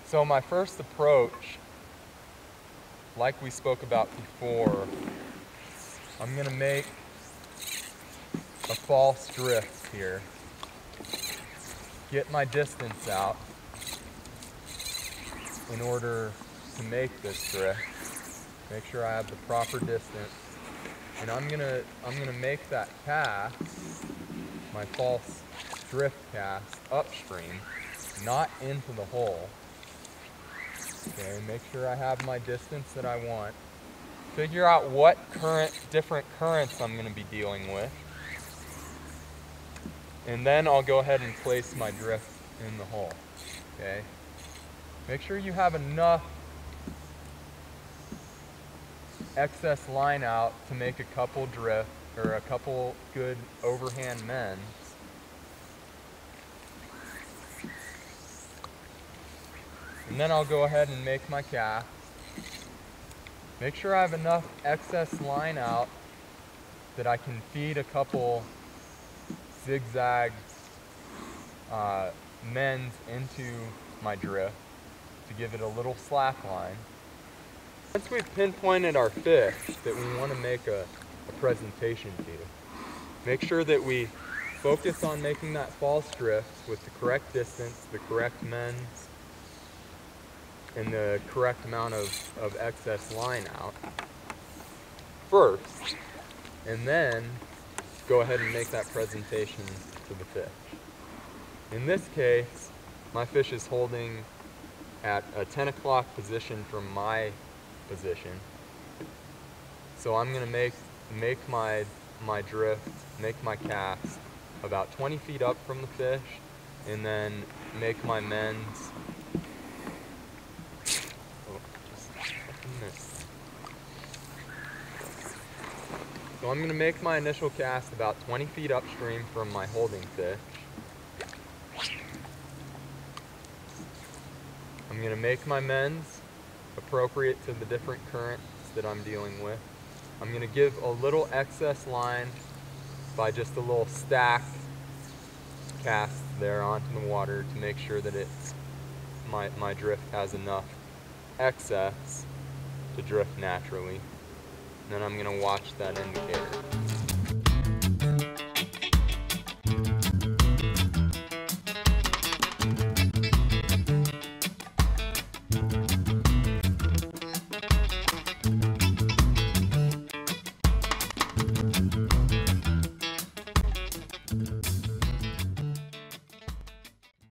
So my first approach, like we spoke about before, I'm going to make a false drift here. Get my distance out in order to make this drift. Make sure I have the proper distance. And I'm gonna make that cast, my false drift cast, upstream, not into the hole. Okay, make sure I have my distance that I want. Figure out what different currents I'm going to be dealing with. And then I'll go ahead and place my drift in the hole. Okay? Make sure you have enough excess line out to make a couple drift or a couple good overhand mends. And then I'll go ahead and make my cast. Make sure I have enough excess line out that I can feed a couple zigzag mends into my drift to give it a little slack line. Once we've pinpointed our fish that we want to make a presentation to, make sure that we focus on making that false drift with the correct distance, the correct mends, and the correct amount of excess line out first, and then go ahead and make that presentation to the fish. In this case, my fish is holding at a 10 o'clock position from my position. So I'm going to make my drift, make my cast about 20 feet up from the fish, and then make my mends. So I'm going to make my initial cast about 20 feet upstream from my holding fish. I'm going to make my mends appropriate to the different currents that I'm dealing with. I'm going to give a little excess line by just a little stack cast there onto the water to make sure that my drift has enough excess to drift naturally. Then I'm going to watch that indicator.